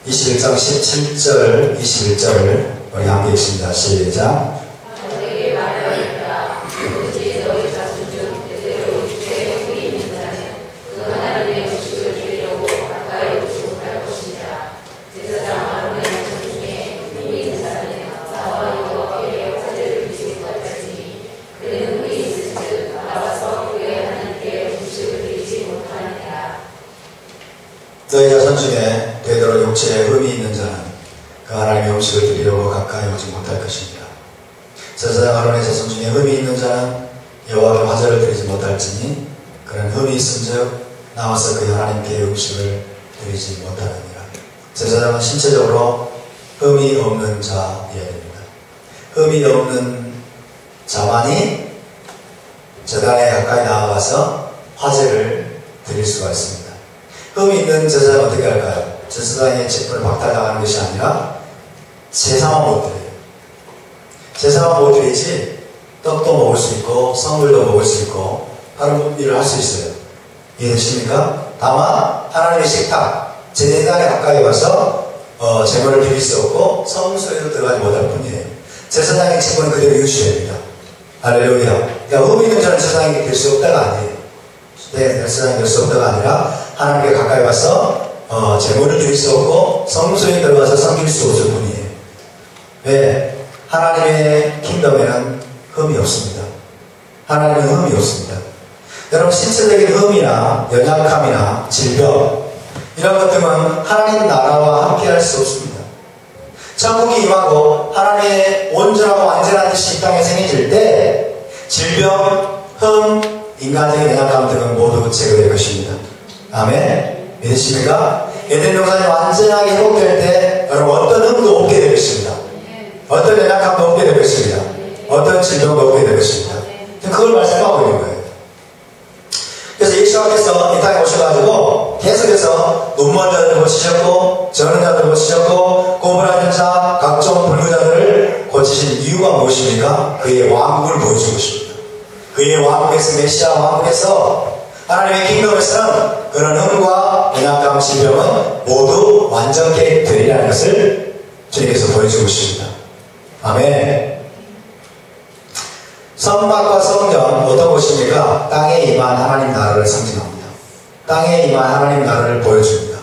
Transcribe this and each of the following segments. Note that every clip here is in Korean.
21장 17절, 21절 우리 함께 읽습니다. 시작. 너희 자손 중에 되도록 육체에 흠이 있는 자는 그 하나님의 음식을 드리려고 가까이 오지 못할 것입니다. 제사장 아론의 자손 중에 흠이 있는 자는 여호와께 화제를 드리지 못할지니 그는 흠이 있은즉 나와서 그 하나님께 음식을 드리지 못하느니라. 제사장은 신체적으로 흠이 없는 자여야 됩니다. 흠이 없는 자만이 제단에 가까이 나아가서 화제를 드릴 수가 있습니다. 흠이 있는 제사장은 어떻게 할까요? 제사장의 직분을 박탈당하는 것이 아니라 제사만 못 드려요. 제사만 못 드리지 떡도 먹을 수 있고 선물도 먹을 수 있고 다른 일을 할 수 있어요. 이해되십니까? 다만 하나님의 식탁, 제단에 가까이 와서 제물을 드릴 수 없고 성소에도 들어가지 못할 뿐이에요. 제사장의 직분은 그대로 유지됩니다. 할렐루야. 그러니까 흠이 있는 자는 제사장이 될 수 없다가 아니에요. 제사장이 될 수 없다가 아니라 하나님께 가까이 와서 제물을 드릴 수 없고 성소에 들어가서 섬길 수 없을 뿐이에요. 왜? 하나님의 킹덤에는 흠이 없습니다. 하나님은 흠이 없습니다. 여러분 신체적인 흠이나 연약함이나 질병 이런 것들은 하나님 나라와 함께 할 수 없습니다. 천국이 임하고 하나님의 온전하고 완전한 뜻이 이 땅에 생겨질 때 질병, 흠, 인간적인 연약감 등은 모두 제거될 것입니다. 아멘. 믿으십니까? 에덴 동산이 완전하게 회복될 때 여러분 어떤 흠도 없게 될 것입니다. 어떤 연약함도 없게 될 것입니다. 어떤 질병도 없게 될 것입니다. 그걸 말씀하고 있는 거예요. 그래서 예수님께서 이 땅에 오셔가지고 계속해서 눈먼 자들을 고치셨고 저는 자들을 고치셨고 고분한 자 각종 불구자들을 고치신 이유가 무엇입니까? 그의 왕국을 보여주고 있습니다. 그의 왕국에서 메시아 왕국에서 하나님의 킹덤에서는 그런 흠과 연약감, 질병은 모두 완전케 되리라는 것을 주님께서 보여주고 있습니다. 아멘. 선박과 성전 어떤 곳입니까? 땅에 임한 하나님 나라를 상징합니다. 땅에 임한 하나님 나라를 보여줍니다.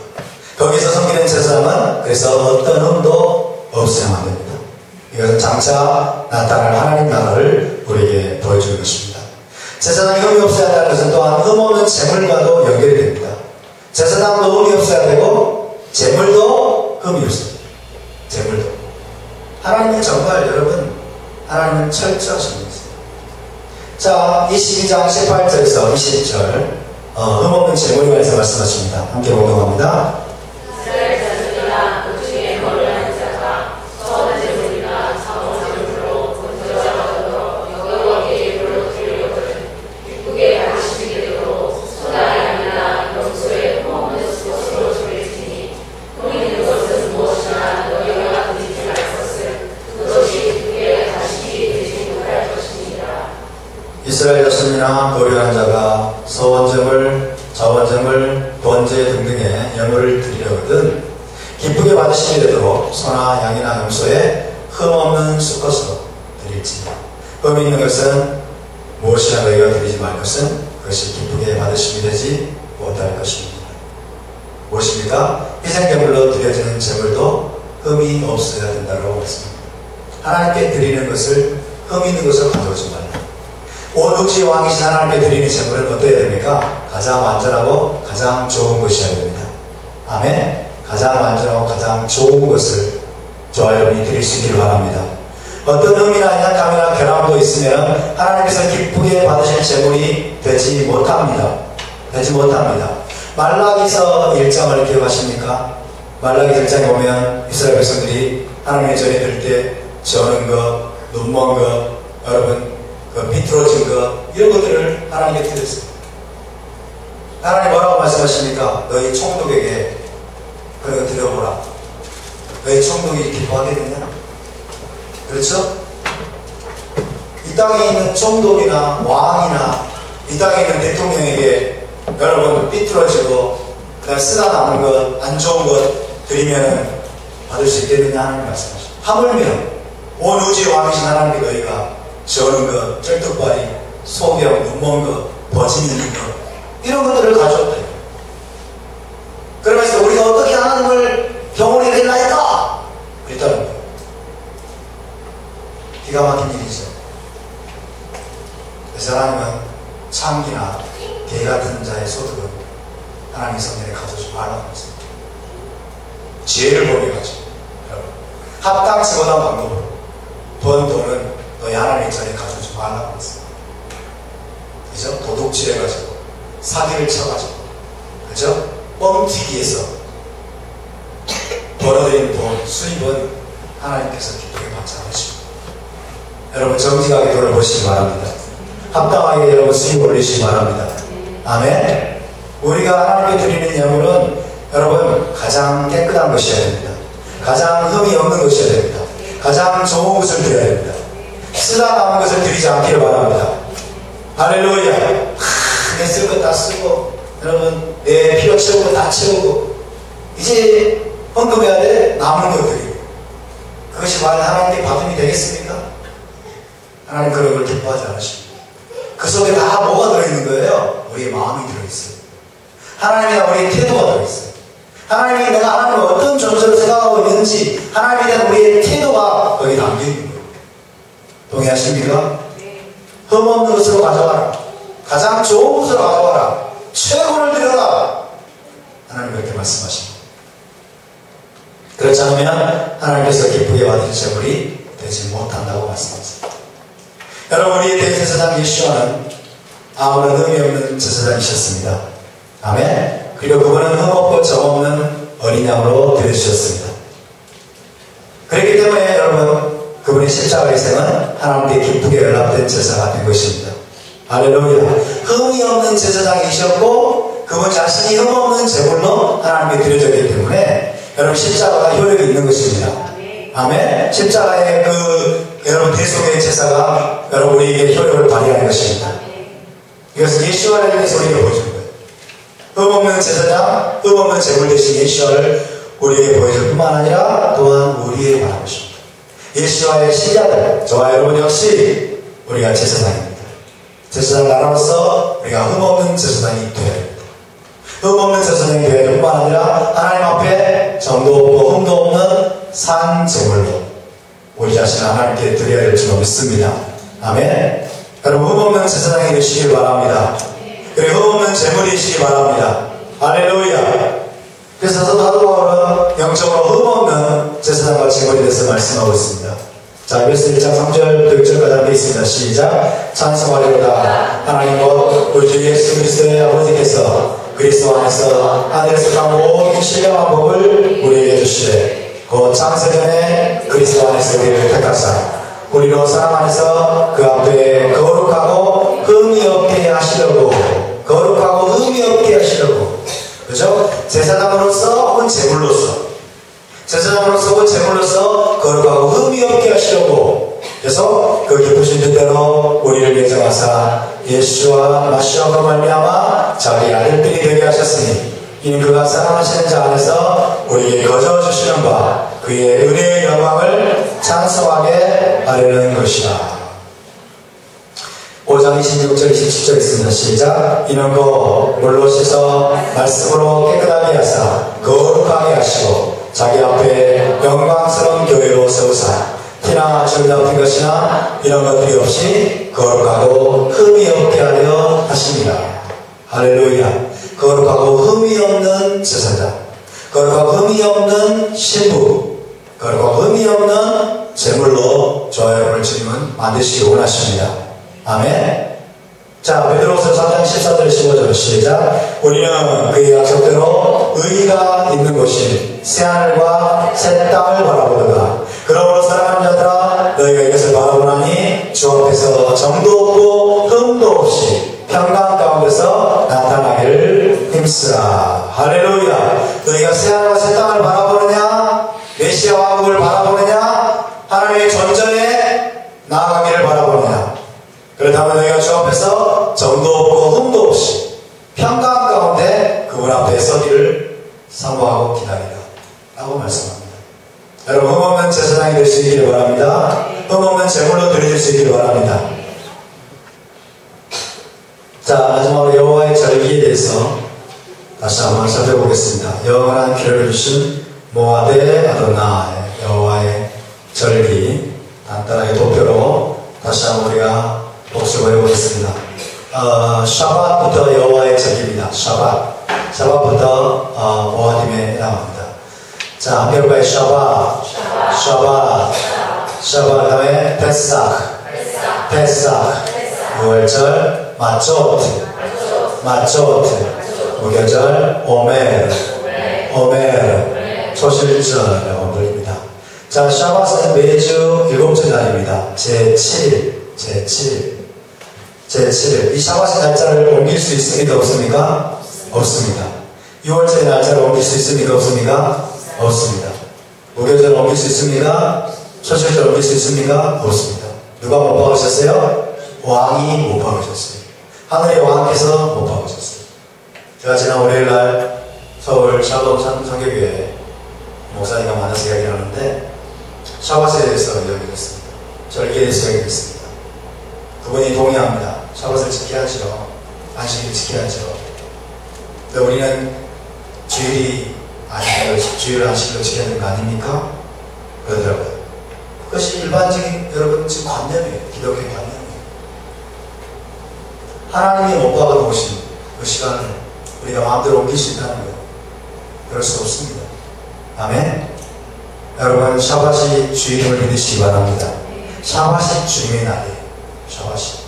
거기서 섬기는 제사장은 그래서 어떤 흠도 없애야만 됩니다. 이것은 장차 나타날 하나님 나라를 우리에게 보여주는 것입니다. 제사장이 흠이 없어야 한다는 것은 또한 흠 없는 제물과도 연결이 됩니다. 제사장도 흠이 없어야 되고 제물도 흠이 없습니다. 제물도. 하나님은 정말 여러분 하나님은 철저하신 분이세요. 자, 22장 18절에서 20절 흠 없는 제물에 관해서 말씀하십니다. 함께 공동합니다. 이스라엘 자손이나 거류한 자가 서원정을, 자원정을, 번제 등등의 예물을 드리려거든 기쁘게 받으시게 되도록 소나 양이나 염소에 흠 없는 수컷으로 드릴지니 흠 있는 것은 무엇이나 너희가 드리지 말 것은 그것이 기쁘게 받으심이 되지 못할 것입니다. 무엇입니까? 희생제물로 드려지는 제물도 흠이 없어야 된다고 했습니다. 하나님께 드리는 것을 흠 있는 것을 가져오지 말라. 오롯이 왕이신 하나님께 드리는 제물은 어떠해야 됩니까? 가장 완전하고 가장 좋은 것이어야 됩니다. 아멘. 가장 완전하고 가장 좋은 것을 저와 여러분이 드릴 수 있기를 바랍니다. 어떤 흠이나 연약함이나 결함도 있으면 하나님께서 기쁘게 받으실 제물이 되지 못합니다. 되지 못합니다. 말라기서 1장을 기억하십니까? 말라기 1장에 보면 이스라엘 백성들이 하나님의 전에 들 때 저는 것, 눈먼 것, 여러분 비틀어진 것 이런 것들을 하나님께 드렸습니다. 하나님 뭐라고 말씀하십니까? 너희 총독에게 그거 드려보라. 너희 총독이 기뻐하겠느냐? 그렇죠? 이 땅에 있는 총독이나 왕이나 이 땅에 있는 대통령에게 여러분 삐뚤어지고 그냥 쓰다 남은 것, 안 좋은 것 드리면 받을 수 있겠느냐 하는 말씀하십니다. 하물며 온 우주의 왕이신 하나님께 너희가 저는 것, 쩔뚝발이, 소경, 눈먼 것, 버짐 있는 것 이런 것들을 가져왔다. 그러면서 우리가 어떻게 하나님을 경험하게 될나이까? 일단 기가 막힌 일이죠. 그래서 하나님은 창기나 개 같은 자의 소득은 하나님의 성전에 가져오지 말라고 했습니다. 지혜를 보게 가지고 합당치고난 방법으로 번 돈은 너희 하나님의 자리에 가져오지 말라고 했습니다. 그죠? 도둑질해가지고 사기를 쳐가지고 그죠? 뻥튀기해서 벌어들인 돈 수입은 하나님께서 기쁘게 받지 않으십니다. 여러분 정직하게 돈을 버시기 바랍니다. 합당하게 여러분 수입 올리시기 바랍니다. 아멘. 우리가 하나님께 드리는 예물은 여러분 가장 깨끗한 것이어야 됩니다. 가장 흠이 없는 것이어야 됩니다. 가장 좋은 것을 드려야 됩니다. 쓰다 남은 것을 드리지 않기를 바랍니다. 할렐루야. 내 쓸 것 다 쓰고 여러분 내 필요 채우고 다 채우고 이제 헌금해야 돼. 남은 것 드리고 그것이 과연 하나님께 받음이 되겠습니까? 하나님 그런 걸 기뻐하지 않으십니다. 그 속에 다 뭐가 들어있는 거예요? 우리의 마음이 들어있어요. 하나님이나 우리의 태도가 들어있어요. 하나님이 내가 하나님을 어떤 존재로 생각하고 있는지 하나님에 대한 우리의 태도가 거기 담겨있는 거예요. 동의하십니까? 흠 없는 것으로 가져가라. 가장 좋은 것으로 가져가라. 최고를 드려라. 하나님 그렇게 말씀하십니다. 그렇지 않으면 하나님께서 기쁘게 받으실 재물이 되지 못한다고 말씀하십니다. 여러분 우리의 대제사장 예수와는 아무런 의미 없는 제사장이셨습니다. 아멘. 그리고 그분은 흠없고 점없는 어린 양으로 드려주셨습니다. 그렇기 때문에 여러분 그분의 십자가의 생은 하나님께 기쁘게 연락된 제사가 된 것입니다. 할렐루야. 흠이 없는 제사장이셨고 그분 자신이 흠없는 제물로 하나님께 드려졌기 때문에 여러분 십자가가 효력이 있는 것입니다. 아멘. 십자가의 여러분 대속의 제사가 여러분 우리에게 효력을 발휘하는 것입니다. 이것은 예수와를 위해서 우리에게 보여주는 거예요. 흠없는 제사장, 흠없는 제물 대신 예수와를 우리에게 보여줄 뿐만 아니라 또한 우리에게 말하는 것입니다. 예수와의 신자들, 저와 여러분 역시 우리가 제사장입니다. 제사장 나라로서 우리가 흠없는 제사장이 되어야 됩니다. 흠없는 제사장이 되어야 될 뿐만 아니라 하나님 앞에 정도 없고 흠도 없는 산 제물로 우리 자신을 하나님께 드려야 될 줄 믿습니다. 아멘. 여러분 흠없는 제사장이 되시길 바랍니다. 그리고 흠없는 제물이시기 바랍니다. 할렐루야. 그래서 사도 바울은 영적으로 흠없는 제사장과 제물에 대해서 말씀하고 있습니다. 자, 에베소 1장 3절 또 6절까지 함께 있습니다. 시작. 찬송하리로다. 하나님과 우리 주 예수 그리스도의 아버지께서 그리스도 안에서 하늘에서 간 모든 신령한 복을 우리에게 주시되 곧 창세전에 그리스도 안에서 우리를 택하사 우리로 사랑 안에서 그 앞에 거룩하고 흠이 없게 하시려고 거룩하고 흠이 없게 하시려고 그죠? 제사장으로서 혹은 제물로서 제사장으로서 혹은 제물로서 거룩하고 흠이 없게 하시려고 그래서 그 기쁘신 뜻대로 우리를 예정하사 예수와 마시아로 말미암아 자기 아들들이 되게 하셨으니 이는 그가 사랑하시는 자 안에서 우리에게 거저 주시는 바 그의 은혜의 영광을 찬송하게 하려는 것이다. 5장 26절 27절 있습니다. 시작. 이는 곧 물로 씻어 말씀으로 깨끗하게 하사 거룩하게 하시고 자기 앞에 영광스러운 교회로 세우사 티나 줄 잡힌 것이나 이런 것들이 없이 거룩하고 흠이 없게 하려 하십니다. 할렐루야. 거룩하고 흠이 없는 제사장, 거룩하고 흠이 없는 신부, 거룩하고 흠이 없는 제물로 저와 여러분을 주님은 만드시기 원하십니다. 아멘. 자, 베드로후서 4장 14절 15절 시작. 우리는 그의 약속대로 의가 있는 곳이 새하늘과 새 땅을 바라보다가 그러므로 사랑하는 자들아 너희가 이것을 바라보나니 주 앞에서 정도 없고 흠도 없이 평강 가운데서 나타나기를 힘쓰라. 할렐루야. 너희가 새하늘과 새 땅을 바라보느냐 메시아 왕국을 바라보느냐 하나님의 존전에 나아가기를 바라보느냐. 그렇다면 너희가 주 앞에서 정도 없고 흠도 없이 평강 가운데 그분 앞에 서기를 사모하고 기다리라. 말씀합니다. 여러분, 흠없는 제사장이 될 수 있기를 바랍니다. 흠없는 제물로 드려질 수 있기를 바랍니다. 자, 마지막으로 여호와의 절기에 대해서 다시 한번 살펴보겠습니다. 영원한 기회를 주신 모아데 아도나이, 여호와의 절기, 간단하게 도표로 다시 한번 우리가 복습을 해보겠습니다. 샤밧부터 여호와의 절기입니다. 샤밧부터 모아딤에 해당합니다. 자, 함께 해볼까요? 샤밧, 그 다음에 페삭, 6월절, 마초트, 무교절, 오멜, 초실절이라고 불립니다. 자, 샤밧은 매주 7째 날입니다. 제7일. 이 샤밧의 날짜를 옮길 수 있습니까? 없습니까? 없습니다. 6월절의 날짜를 옮길 수 있습니까? 없습니까? 없습니다. 무교절을 옮길 수 있습니까? 초실절 옮길 수 있습니까? 없습니다. 누가 못 박으셨어요? 왕이 못 박으셨어요. 하늘의 왕께서 못 박으셨어요. 제가 지난 월요일날 서울 샬롬 성교교회 목사님과 만나서 이야기를 하는데 샤밧에 대해서 이야기를 했습니다. 절기에 대해서 이야기를 했습니다. 그분이 동의합니다. 샤밧을 지켜야죠. 안식일을 지켜야죠. 근데 우리는 주일을 안식일로 지켜야 되는 거 아닙니까? 그러더라고요. 그것이 일반적인 여러분 지금 관념이에요. 기독교 관념이에요. 하나님이 못 박아놓으신 그 시간을 우리가 마음대로 옮길 수 있다는 거예요. 그럴 수 없습니다. 아멘. 여러분, 샤밧이 주임을 믿으시기 바랍니다. 샤밧이 주님의 날이에요. 샤밧이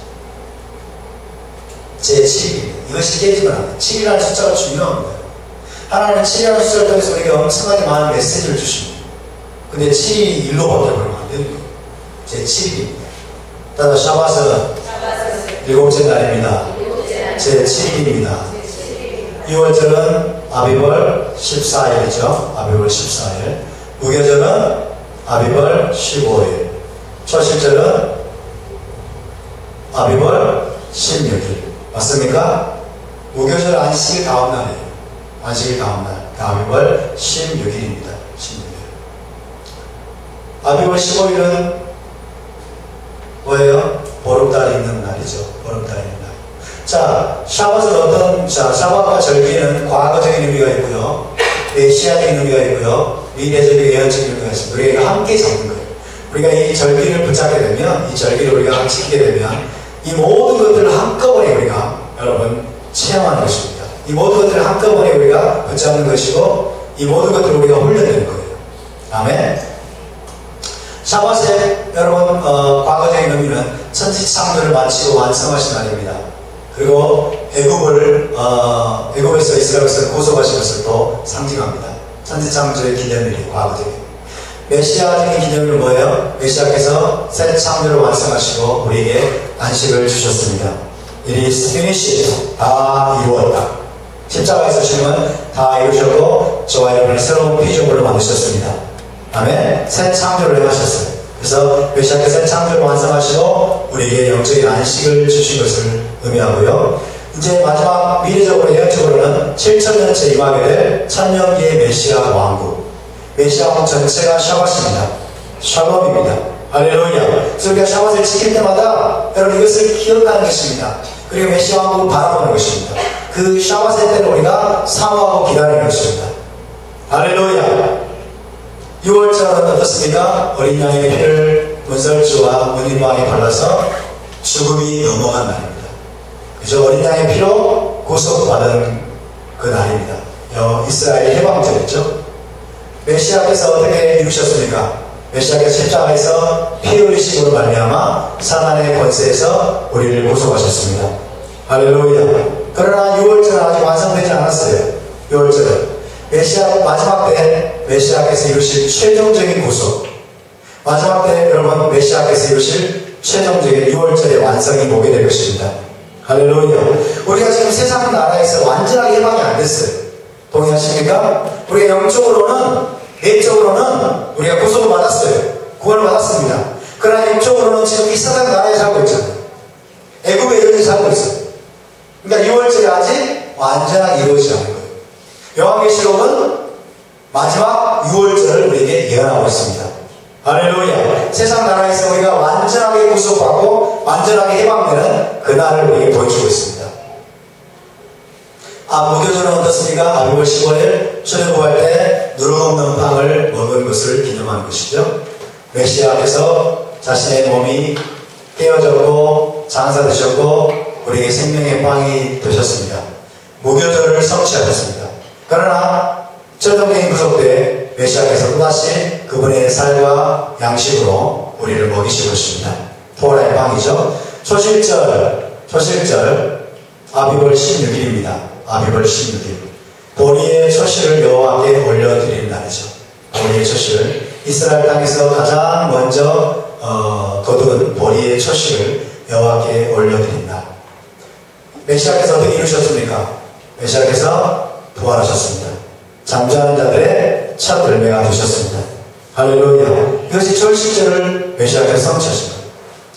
제7일입니다. 이것이 깨지면 안 돼요. 7이라는 숫자가 중요합니다. 하나님은 7이라는 숫자를 통해서 우리에게 엄청나게 많은 메시지를 주십니다. 근데 7이 1로 바뀌어버리면 안 되는 거예요. 제7일입니다. 따라서 샤밧은 7째 날입니다. 제7일입니다. 6월절은 아비벌 14일이죠. 아비벌 14일. 무교절은 아비벌 15일. 초실절은 아비벌 16일. 맞습니까? 무교절 안식일 다음날이에요. 안식일 다음날. 아비벌 16일입니다. 16일. 아비벌 15일은 뭐예요? 보름달이 있는 날이죠. 보름달이 있는 날. 자, 샤밧은 샤밧과 절기는 과거적인 의미가 있고요. 메시아적인 의미가 있고요. 미래적인 예언적인 의미가 있습니다. 우리가 함께 잡는 거예요. 우리가 이 절기를 붙잡게 되면, 이 절기를 우리가 지키게 되면, 이 모든 것들을 한꺼번에 우리가, 여러분, 체험하는 것입니다. 이 모든 것들을 한꺼번에 우리가 붙잡는 것이고, 이 모든 것들을 우리가 훈련되는 거예요. 아멘. 샤밧의 여러분 과거적인 의미는 천지창조를 마치고 완성하신 날입니다. 그리고 애굽에서 이스라엘을 구속하신 것을 또 상징합니다. 천지창조의 기념일이 과거적인. 메시아적인 기념일은 뭐예요? 메시아께서 새 창조를 완성하시고 우리에게 안식을 주셨습니다. It is finished. 다 이루었다. 십자가에서 주님은 다 이루셨고 저와 여러분의 새로운 피조물을 만드셨습니다. 아멘. 새 창조를 하셨어요. 그래서 메시아께서 새 창조를 완성하시고 우리에게 영적인 안식을 주신 것을 의미하고요. 이제 마지막 미래적으로 예언적으로는 7천년째 임하게 될 천년기의 메시아 왕국. 메시아 왕국 전체가 샤밧입니다. 샬롬입니다. 할렐루야. 그래서 우리가 샤밧을 지킬 때마다 여러분 이것을 기억하는 것입니다. 그리고 메시아 왕국을 바라보는 것입니다. 그 샤밧의 때를 우리가 사모하고 기다리는 것입니다. 할렐루야. 6월절은 어떻습니까? 어린 양의 피를 문설주와 문인왕이 발라서 죽음이 넘어간 날입니다. 그죠? 어린 양의 피로 구속받은 그 날입니다. 이스라엘의 해방절이죠. 메시아께서 어떻게 이루셨습니까? 메시아께서 십자가에서 피 흘리심으로 말미암아 사단의 권세에서 우리를 구속하셨습니다. 할렐루야. 그러나 6월절은 아직 완성되지 않았어요. 6월절은 메시아 마지막 때 메시아께서 이루실 최종적인 구속, 마지막 때 여러분 메시아께서 이루실 최종적인 6월절의 완성이 보게 될 것입니다. 할렐루야. 우리가 지금 세상 나라에서 완전하게 해방이 안 됐어요. 동의하십니까? 우리가 영적으로는, 내적으로는 우리가 구속을 받았어요. 구원을 받았습니다. 그러나 영적으로는 지금 이 세상 나라에 살고 있잖아요. 애굽의 여전히 살고 있어요. 그러니까 6월절이 아직 완전하게 이루어지지 않은 거예요. 요한계시록은 마지막 6월절을 우리에게 예언하고 있습니다. 할렐루야. 세상 나라에서 우리가 완전하게 구속받고 완전하게 해방되는 그날을 우리에게 보여주고 있습니다. 무교절은 어떻습니까? 아비월 15일 출애굽할 때 누름 없는 빵을 먹은 것을 기념하는 것이죠. 메시아께서 자신의 몸이 깨어졌고 장사되셨고 우리에게 생명의 빵이 되셨습니다. 무교절을 성취하셨습니다. 그러나 전통적인 구속 때 메시아께서 또다시 그분의 살과 양식으로 우리를 먹이실 것입니다. 토라의 빵이죠. 초실절 아비벌 16일입니다. 아비벌 16일 보리의 초실을 여호와께 올려드리는 날이죠. 보리의 초실, 이스라엘 땅에서 가장 먼저 거둔 보리의 초실을 여호와께 올려드린 날. 메시아께서 어떻게 이루셨습니까? 메시아께서 부활하셨습니다. 잠자는 자들의 첫 열매가 되셨습니다. 할렐루야. 이것이 초실절을 메시아께서 성취하십니다.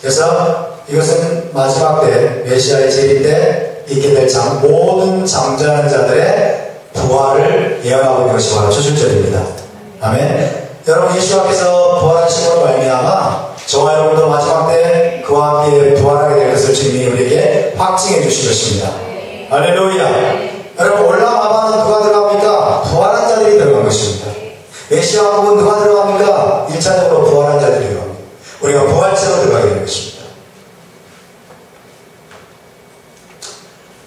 그래서 이것은 마지막 때 메시아의 재림 때 있게 될 모든 잠자는 자들의 부활을 예언하고 있는 것이 바로 초실절입니다. 아멘. 여러분, 예수님께서 부활하심으로 말미암아 저와 여러분도 마지막 때 그와 함께 부활하게 될 것을 주님이 우리에게 확증해 주신 것입니다. 할렐루야. 여러분, 올라마바는 누가 들어갑니까? 부활한 자들이 들어간 것입니다. 메시아 왕국은 누가 들어갑니까? 1차적으로 부활한 자들이 들어갑니다. 우리가 부활체로 들어가게 되는 것입니다.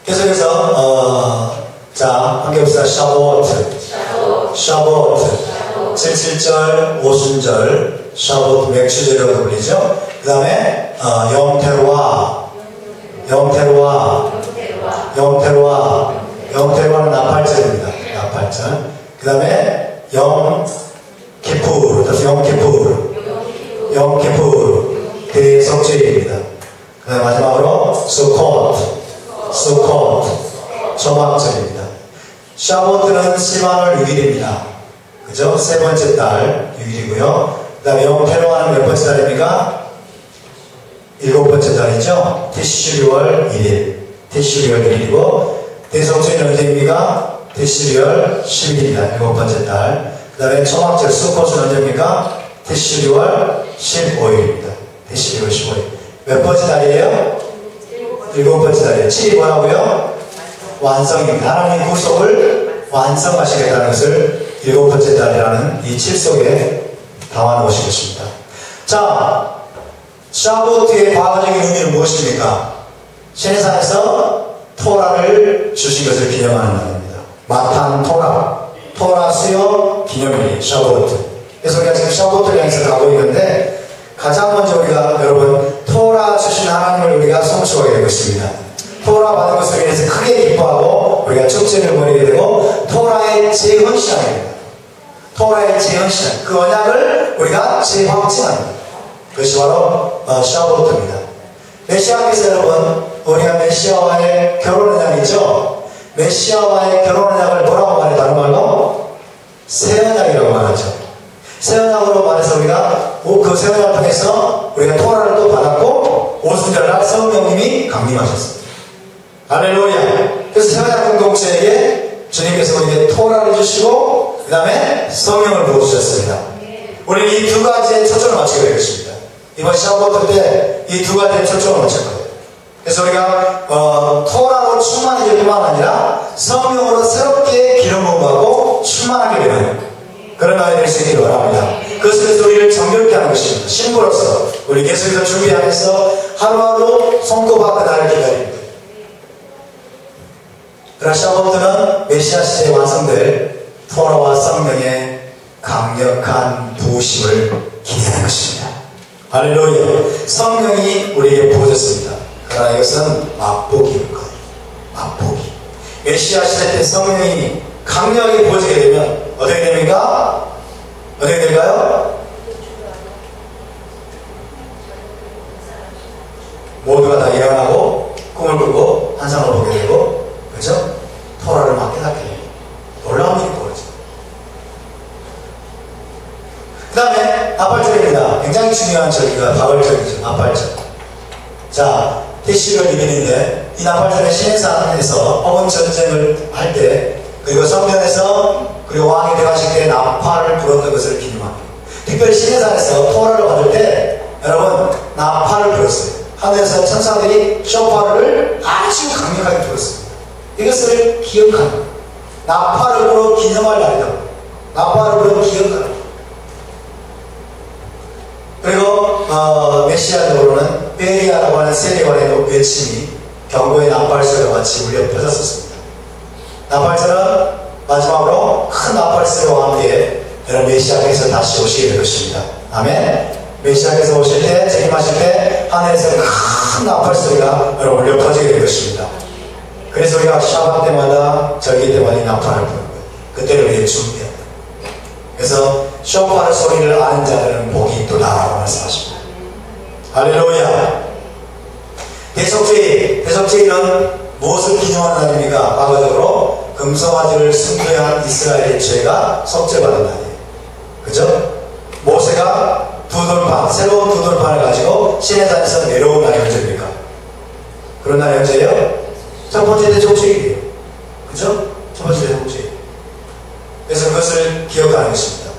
계속해서 자, 함께 봅시다. 샤보트 77절, 오순절, 샤보트 맥추절이라고 불리죠. 그 다음에 영테루아는 나팔절입니다. 나팔절. 그 다음에 영키푸르 대속죄일입니다. 그 다음에 마지막으로 수코트 초막절입니다. 샤보트는 시반월 6일입니다. 그죠? 세 번째 달 6일이고요. 그 다음에 영테루아는 몇 번째 달입니까? 7번째 달이죠. 티슈리월 1일. 티슈리월 1일이고, 대속죄는 언제입니까? 티슈리월 10일입니다. 7번째 달. 그 다음에 초막절 수코스는 언제입니까? 티슈리월 15일입니다. 티슈리월 15일. 몇 번째 달이에요? 7번째 달이에요. 7이 뭐라고요? 완성입니다. 하나님의 구속을 완성하시겠다는 것을 7번째 달이라는 이 7 속에 담아 놓으신 것입니다. 자, 샤보트의 과거적인 의미는 무엇입니까? 시내산에서 토라를 주신 것을 기념하는 날입니다. 마탄 토라 수요 기념일 샤보트. 그래서 우리가 지금 샤보트를 향해서 가고 있는데 가장 먼저 우리가 여러분 토라 주신 하나님을 우리가 성취하게 되고 있습니다. 토라 받은 것을 위해서 크게 기뻐하고 우리가 축제를 벌이게 되고 토라의 재헌신앙입니다. 토라의 재헌신앙, 그 언약을 우리가 재확증합니다. 그것이 바로 샤보트입니다. 메시아께서 여러분, 우리가 메시아와의 결혼 언약이죠. 메시아와의 결혼 언약을 뭐라고 말해? 다른 말로 새 언약이라고 말하죠. 새 언약으로 말해서 우리가 그 새 언약을 통해서 우리가 토라를 또 받았고 오순절날 성령님이 강림하셨습니다. 할렐루야. 그래서 새 언약 공동체에게 주님께서 우리에게 토라를 주시고 그 다음에 성령을 부어주셨습니다. 우리는 이 두 가지에 초점을 맞추게 되겠습니다. 이번 샤보트 때 이 두 가지에 초점을 맞출 거예요. 그래서 우리가 토라로 충만해질 뿐만 아니라 성령으로 새롭게 기름 부음하고 충만하게 되는 그런 날이 될 수 있기를 바랍니다. 그것을 우리를 정결케 하는 것입니다. 신부로서 우리 계속해서 준비하면서 하루하루 손꼽아 그 날을 기다립니다. 그러나 샤보트는 메시아 시대에 완성될 토라와 성령의 강력한 부으심을 기대하는 것입니다. 할렐루야. 성령이 우리에게 부어졌습니다. 그러나 이것은 맛보기일 거예요. 맛보기. 메시아 시대 때 성령이 강력하게 부어지게 되면 어떻게 됩니까? 어떻게 될까요? 모두가 다 예언하고 꿈을 꾸고 환상을 보게 되고, 그렇죠? 토라를 막 깨닫게 되고 놀라운 일이 벌어져요. 그 다음에 나팔절입니다. 굉장히 중요한 절기가 나팔절이죠. 나팔절. 자, 대시를 이기는데 이 나팔절의 시내산에서 혹은 전쟁을 할 때, 그리고 성전에서 그리고 왕이 되가실 때 나팔을 불었던 것을 기념합니다. 특별히 시내산에서 토라를 받을 때 여러분 나팔을 불었어요. 하늘에서 천사들이 쇼파를 아주 강력하게 불었습니다. 이것을 기억하는, 나팔을 불어 기념할 날이다. 나팔을 불어 기억하는. 그리고 메시아적으로는 베리아라고 하는 세례관의 외침이 경고의 나팔소리와 같이 울려 퍼졌었습니다. 나팔처럼 마지막으로 큰 나팔소리와 함께 여러분 메시아께서 다시 오시게 될 것입니다. 아멘. 메시아께서 오실 때, 재림하실 때 하늘에서 큰 나팔소리가 여러분 울려 퍼지게 될 것입니다. 그래서 우리가 샤bat 때마다 절기 때마다 이 나팔을 부는 거예요. 그때를 위해 준비합니다. 그래서 쇼파르 소리를 아는 자들은 복이 있도다 말씀하십니다. 할렐루야. 대속죄일은 무엇을 기념하는 날입니까? 과거적으로 금송아지를 숭배한 이스라엘의 죄가 속죄받은 날이에요. 그죠? 모세가 새로운 두 돌판을 가지고 시내산에서 내려온 날이 언제입니까? 그런 날이 언제예요? 첫 번째 대속죄일이에요. 그죠? 첫 번째 대속죄일. 그래서 그것을 기억하는 것입니다.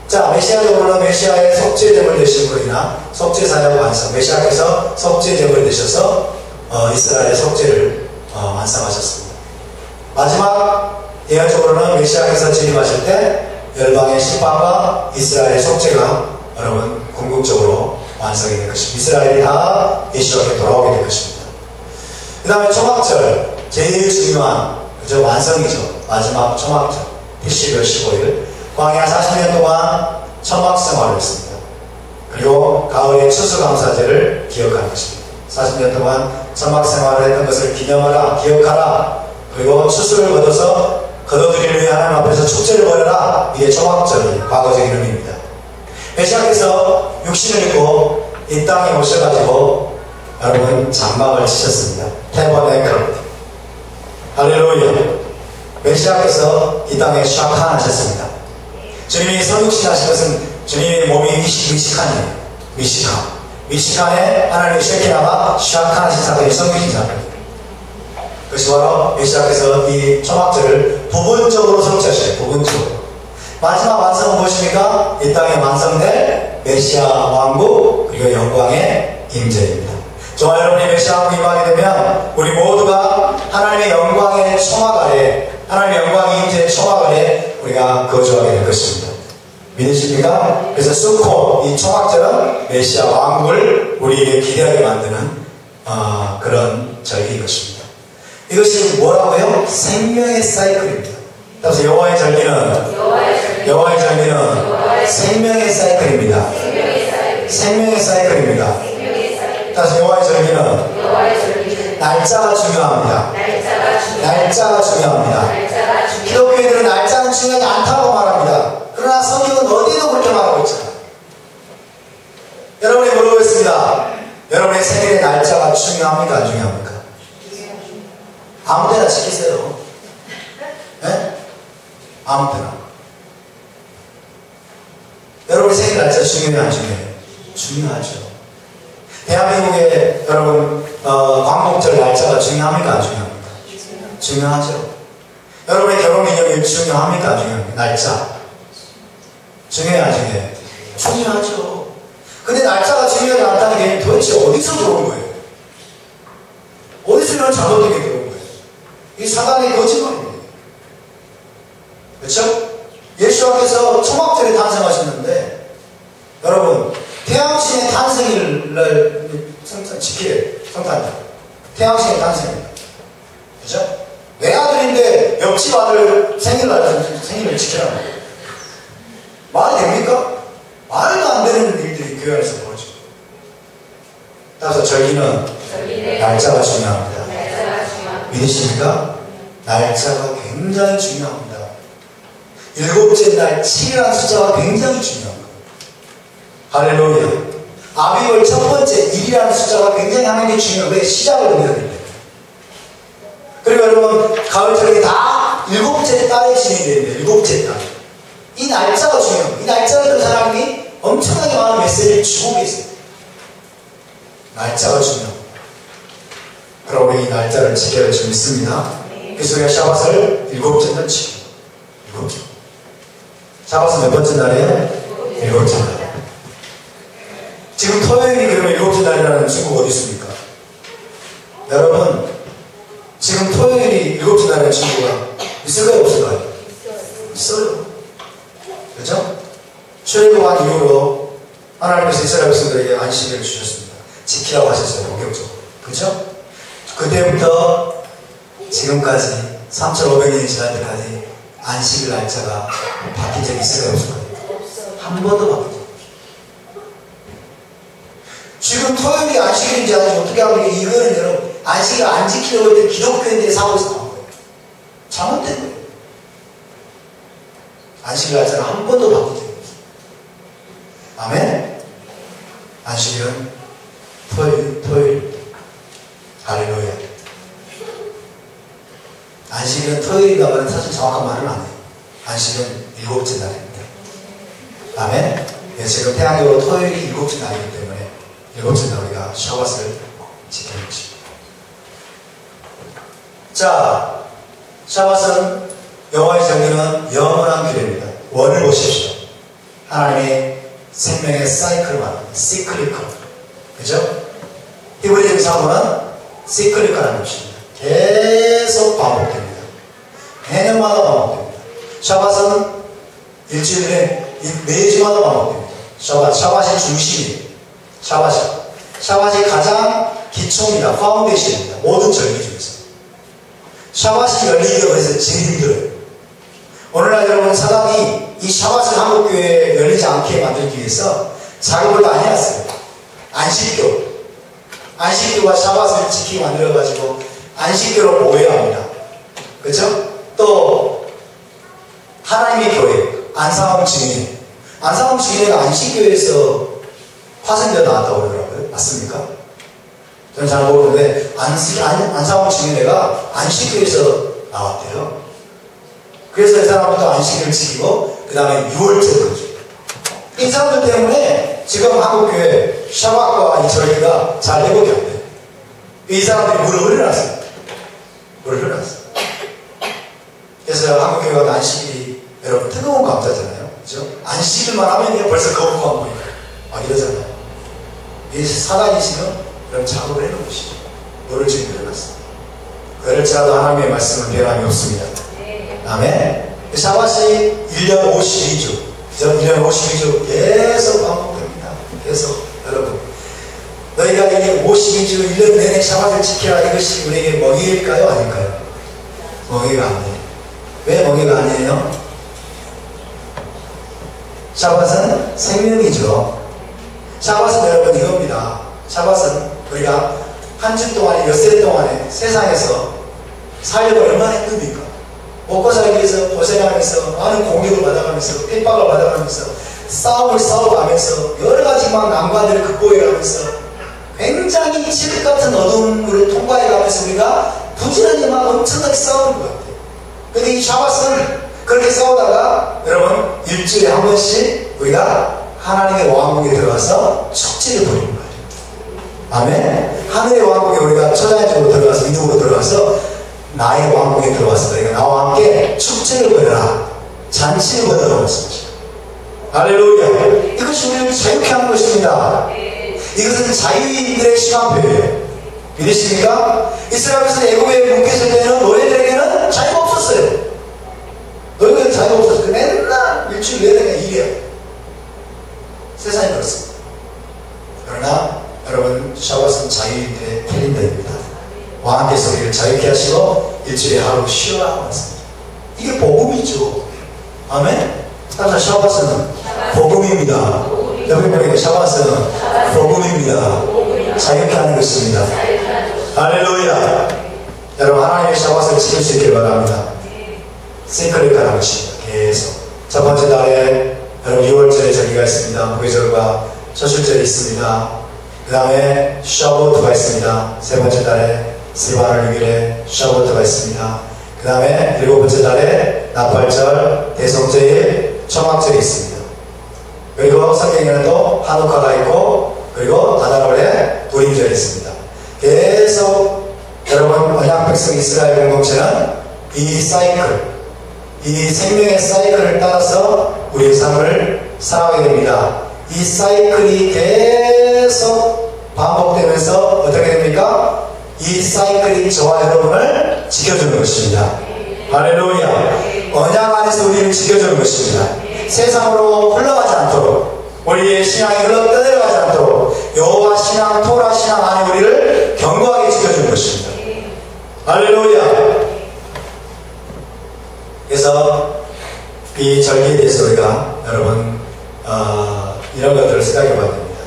자, 메시아적으로는 메시아의 속죄제물 되심으로 인한 속죄사역 완성. 메시아께서 속죄제물이 되셔서 이스라엘의 속죄를 완성하셨습니다. 마지막 예언적으로는 메시아께서 재림하실 때 열방의 심판과 이스라엘의 속죄가 여러분 궁극적으로 완성이 될 것입니다. 이스라엘이 다 예수님께 돌아오게 될 것입니다. 그 다음에 초막절, 제일 중요한 그저 완성이죠. 마지막 초막절, 티시별 15일 광야 40년 동안 초막 생활을 했습니다. 그리고 가을의 추수감사제를 기억하는 것입니다. 40년 동안 초막 생활을 했던 것을 기념하라, 기억하라. 그리고 추수를 거둬들이기 위해 하나님 앞에서 축제를 벌여라. 이게 초막절이 과거적인 의미입니다. 메시아께서 육신을 입고 이 땅에 오셔가지고 여러분 장막을 치셨습니다. 태버네클. 할렐루야. 메시아께서 이 땅에 샤칸하셨습니다. 주님이 성육신 하신 것은 주님의 몸이 미식한이에요. 미식한에 하나님의 쉐키나가 샤칸하신 사건이 성육신 사건이에요. 그것이 바로 메시아께서 이 초막절을 부분적으로 성취하셔요. 부분적으로. 마지막 완성은 무엇입니까? 이 땅에 완성될 메시아 왕국 그리고 영광의 임재입니다. 저와 여러분이 메시아 왕국 임하게 되면 우리 모두가 하나님의 영광의 초막 아래, 하나님의 영광의 임재의 초막 아래 우리가 거주하게 될 것입니다. 믿으십니까? 그래서 수코, 이 초막절은 메시아 왕국을 우리에게 기대하게 만드는 그런 절기인 것입니다. 이것이 뭐라고요? 생명의 사이클입니다. 따라서 여호와의 절기는 생명의 사이클입니다. 생명의 사이클입니다. 따라서 여호와의 절기는 날짜가 중요합니다. 날짜가 중요합니다. 기독교인들은 날짜는 중요하지 않다고 말합니다. 그러나 성경은 어디에도 그렇게 말하고 있잖아요. 여러분이 물어보겠습니다. 여러분의 생일의 날짜가 중요합니까? 안 중요합니까? 아무 때나 지키세요. 네? 아무 때나. 여러분의 생일 날짜 중요해요? 안 중요해요? 중요하죠. 대한민국의 여러분 광복절 날짜가 중요합니까? 안 중요합니까? 중요하죠. 여러분의 결혼기념일 중요합니까? 안 중요합니까? 날짜 중요해요? 안 중요해요? 중요하죠. 근데 날짜가 중요하지 않다는 게 도대체 어디서 들어온 거예요? 어디서 이런 잘못된 게 들어온 거예요? 이 사단의 거짓말입니다. 그렇죠? 예수님께서 초막절에 탄생하셨는데 여러분 태양신의 탄생일날 지키래요. 성탄절 태양신의 탄생입니다. 그렇죠? 내 아들인데 옆집 아들 생일을 지키라는 거예요. 말이 됩니까? 말도 안 되는 일들이 교회 안에서 벌어지고. 따라서 절기는 날짜가 중요합니다. 믿으십니까? 날짜가 굉장히 중요합니다. 일곱째 날 7이라는 숫자가 굉장히 중요합니다. 할렐루야. 아비월 첫 번째 1이라는 숫자가 굉장히 하나님께 중요해요. 왜? 시작을 의미하기 때문에. 그리고 여러분 가을절기 다 일곱째 달에 진행이 되는데 일곱째 달. 이 날짜가 중요합니다. 이 날짜를 든 사람이 엄청나게 많은 메시지를 주고 계세요. 날짜가 중요합니다. 그럼 우리 이 날짜를 지켜야 할 줄 믿습니다. 그래서 우리가 샤밧을 일곱째 날 지킵니다. 일곱째. 샤바스 몇 번째 날이에요? 7째 날. 지금 토요일이 그러면 7째 날이라는 친구가 어디 있습니까? 여러분, 지금 토요일이 7째 날이라는 친구가 있을까요? 없을까요? 있어요. 그렇죠? 출애굽한 이후로 하나님께서 이스라엘 백성들에게 안식일을 주셨습니다. 지키라고 하셨어요. 본격적으로. 그렇죠? 그때부터 지금까지 3,500년이 지날 때까지 안식일 날짜가 바뀐 적이 있을까요? 없을까요? 한 번도 바뀐 적이 없어요. 지금 토요일이 안식일인지 아닌지 어떻게 하면 이거는 여러분 안식일 안 지키려고 했던 기독교인들의 사고에서 나온 거예요. 잘못된 거예요. 안식일 날짜는 한 번도 바뀐 적이 없어요. 아멘? 안식일은 토요일. 할렐루야. 안식일은 토요일이라고 사실 정확한 말은 아니에요. 안식일은 7째 날입니다. 아멘? 예, 지금 태양적으로 토요일이 7째 날이기 때문에 7째 날 우리가 샤밧을 지키는 것입니다. 자, 샤밧은 영어의 정의는 영원한 규례입니다. 원을 보십시오. 하나님의 생명의 사이클을 말합니다. 시클리컬. 그죠? 히브리적 사고는 시클리컬한 것입니다. 계속 반복됩니다. 해년마다 반복됩니다. 샤밧은 일주일에 매주마다 반복됩니다. 샤밧이 중심이에요. 샤밧이 가장 기초입니다. 파운데이션입니다. 모든 절기 중에서. 샤밧이 열리기가 그래서 제일 힘들어요. 오늘날 여러분 사단이 이 샤밧을 한국교회에 열리지 않게 만들기 위해서 작업을 많이 해놨어요. 안식교가 샤밧을 지키게 만들어가지고 안식교로 모여합니다. 그렇죠? 또 하나님의 교회 안상홍 증인회가 안식교회에서 파생되어 나왔다고 그러더라고요. 맞습니까? 저는 잘 모르는데 안상홍 증인회가 안식교회에서 나왔대요. 그래서 이 사람부터 안식일을 지키고 그 다음에 6월째를 거죠. 이 사람들 때문에 지금 한국교회 샤밧과 이 절기가 잘 회복이 안 돼요. 이 사람들이 물을 흘려놨어요. 그래서 한국교회가 안식일이 여러분 뜨거운 감자잖아요. 그죠? 안식일만 하면 벌써 거부감 보이고 막 이러잖아요. 이 사단이 지금 그런 작업을 해놓은 것이죠. 물을 지금 흘려놨습니다. 그럴지라도 하나님의 말씀은 변함이 없습니다. 아멘. 샤밧이 1년 52주. 1년 52주 계속 반복됩니다. 계속. 여러분. 너희가 이게 52주 1년 내내 샤밧을 지키라 이것이 우리에게 먹이일까요? 아닐까요? 먹이가 아니에요. 왜 먹이가 아니에요? 샤밧은 생명이죠. 샤밧은 여러분 이겁니다. 샤밧은 우리가 한 주 동안에 엿새 동안에 세상에서 살려고 얼마나 힘듭니까? 먹고 살기 위해서 고생하면서 많은 공격을 받아가면서 핍박을 받아가면서 싸움을 싸워가면서 여러가지 막 난관들을 극복해가면서 굉장히 칠흑 같은 어둠을 통과해가면서 우리가 부지런히 막 엄청나게 싸우는 것 같아요. 근데 이 샤밧은 그렇게 싸우다가 여러분 일주일에 한 번씩 우리가 하나님의 왕국에 들어가서 축제를 벌이는 거예요. 아멘. 하늘의 왕국에 우리가 초자연적으로 들어가서 믿음으로 들어가서 나의 왕국에 들어와서 너희가 나와 함께 축제를 벌여라. 잔치를 벌여라. 할렐루야. 이것이 우리를 자유케 하는 것입니다. 이것은 자유인들의 시간표예요. 믿으십니까? 이스라엘에서 애굽에 묶였을 때는 너희들에게는 자유가 없었어요. 너희들에게는 자유가 없었어요. 맨날 일주일 내내 일이야. 세상이 그렇습니다. 그러나 여러분 샤밧은 자유인들의 캘린더입니다. 왕께서 우리를 자유케 하시고 일주일에 하루 쉬어라 말씀입니다. 이게 복음이죠. 아멘? 따라서 샤밧은 복음입니다. 여러분에게 샤밧은 복음입니다. 자유케 하는 것입니다. 할렐루야. 여러분 하나님의 샤밧을 지킬 수 있길 바랍니다. 싱크를 하는 것입니다. 계속 첫 번째 달에 여러분 6월절에 절기가 있습니다. 무교절과 초실절이 있습니다. 그 다음에 샤보트가 있습니다. 세 번째 달에 스바늘 6일에 샤보트가 있습니다. 그 다음에 7번째 달에 나팔절, 대속제일, 초막절이 있습니다. 그리고 성경에는 또 하누카가 있고 그리고 다달월에 부림절이 있습니다. 계속 여러분 언약 백성 이스라엘 공동체는 이 사이클, 이 생명의 사이클을 따라서 우리의 삶을 살아가게 됩니다. 이 사이클이 계속 반복되면서 어떻게 됩니까? 이 사이클이 저와 여러분을 지켜주는 것입니다. 할렐루야. 언약 안에서 우리를 지켜주는 것입니다. 세상으로 흘러가지 않도록, 우리의 신앙이 흘러 떠내려가지 않도록 여호와 신앙, 토라 신앙 안에 우리를 견고하게 지켜주는 것입니다. 할렐루야. 그래서 이 절기에 대해서 우리가 여러분 이런 것들을 생각해 봐야 됩니다.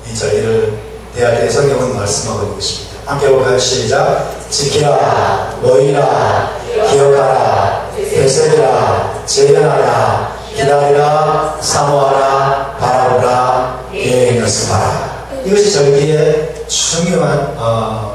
이 절기를 대할 때 성경은 말씀하고 있는 것입니다. 함께 볼까요? 시작. 지키라, 모이라, 기억하라, 되새기라, 재련하라, 기다리라, 사모하라, 바라보라, 예행 연습하라. 이것이 절기의 중요한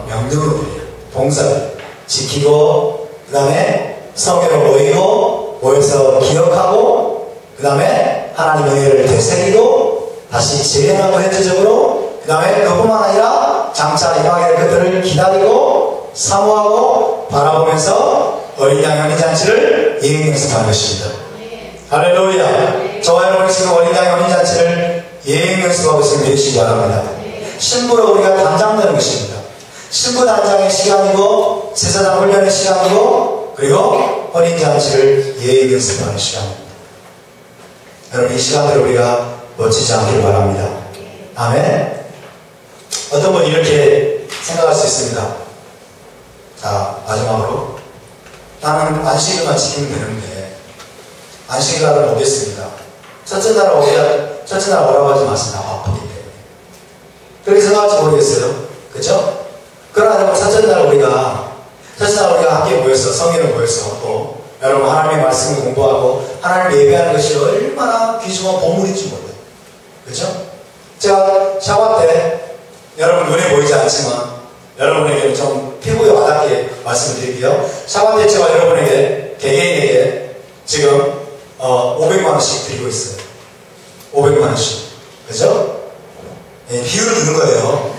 명령어들이에요. 봉사들. 지키고, 그 다음에 성회로 모여서 기억하고, 그 다음에 하나님의 은혜를 되새기고, 다시 재련하고 현재적으로, 그 다음에 그뿐만 아니라 장차 임하게 될 것들을 기다리고, 사모하고, 바라보면서 어린 양 연인잔치를 예행 연습하는 것입니다. 할렐루야. 저와 여러분이 지금 어린 양 연인잔치를 예행 연습하고 있음을 믿으시기 바랍니다. 신부로 우리가 단장되는 것입니다. 신부 단장의 시간이고, 제사장 훈련의 시간이고, 그리고 어린잔치를 예행 연습하는 시간입니다. 여러분, 이 시간들을 우리가 놓치지 않기를 바랍니다. 아멘. 어떤 분이 이렇게 생각할 수 있습니다. 자, 마지막으로 나는 안식일만 지키면 되는데 안식일 날은 오겠습니다. 첫째 날 오라고 하지 마세요. 나 바쁘기 때문에. 그렇게 생각할지 모르겠어요. 그렇죠? 그러나 여러분, 첫째 날 우리가 함께 모여서, 성인을 모여서 또 여러분 하나님의 말씀을 공부하고 하나님을 예배하는 것이 얼마나 귀중한 보물인지 몰라요. 그렇죠? 제가 샤워 때 여러분 눈에 보이지 않지만 여러분에게 좀 피부에 와닿게 말씀을 드릴게요. 샤워 때 제가 여러분에게 개개인에게 지금 500만원씩 드리고 있어요. 500만원씩. 그죠? 예, 비율을 두는 거예요.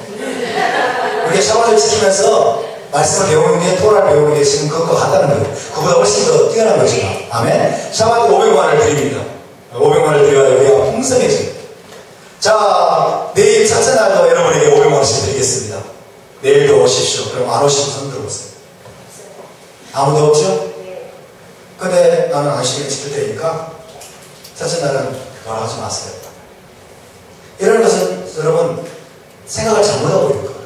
이렇게 샤워를 지키면서 말씀을 배우는 게, 토라를 배우는 게 지금 그거 같다는 거예요. 그보다 훨씬 더 뛰어난 거지만. 아멘? 샤워 때 500만원을 드립니다. 500만원을 드려야 우리가 풍성해집니다. 자, 내일 첫째 날도 여러분에게 500만원씩 드리겠습니다. 내일도 오십시오. 그럼 안 오시면 손 들어보세요. 아무도 없죠? 근데 나는 안식일 지킬 테니까 첫째 날은 뭐라 하지 마세요. 이런 것은 여러분 생각을 잘못하고 있는 거예요.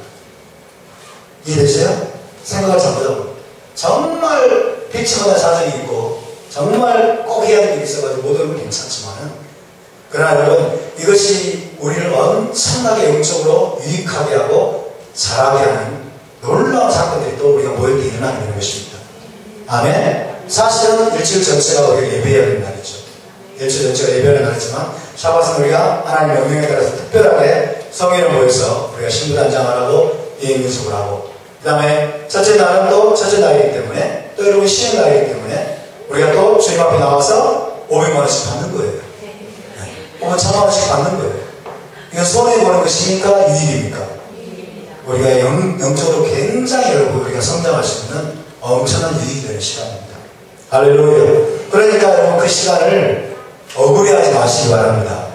이해되세요? 생각을 잘못하고 정말 필치마다 사정이 있고 정말 꼭 해야 될 일이 있어가지고 못 오면 괜찮지만은, 그러나 여러분 이것이 우리를 엄청나게 영적으로 유익하게 하고 자라게 하는 놀라운 사건들이 또 우리가 모일 때 일어나게 되는 것입니다. 아멘. 사실은 일주일 전체가 우리가 예배해야 되는 날이죠. 일주일 전체가 예배하는 날이지만 샤밧은 우리가 하나님의 명령에 따라서 특별하게 성회를 모여서 우리가 신부단장을 예행 연습을 하고, 그 다음에 첫째 날은 또 첫째 날이기 때문에, 또 여러분 쉬는 날이기 때문에 우리가 또 주님 앞에 나와서 500만원씩 받는 거예요. 혹은 1000만원씩 받는 거예요. 이건 손해보는 것입니까? 유익입니까? 우리가 영적으로 굉장히 여러분 우리가 성장할 수 있는 엄청난 유익이 되는 시간입니다. 할렐루야. 그러니까 여러분 그 시간을 억울해하지 마시기 바랍니다.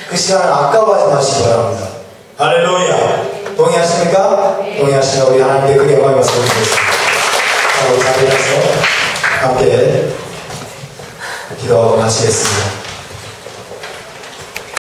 그 시간을 아까워하지 마시기 바랍니다. 할렐루야. 동의하십니까? 동의하시면 우리 하나님께 큰 영광을 받습니다. 자, 우리 자리에서 함께 기도하고 마치겠습니다.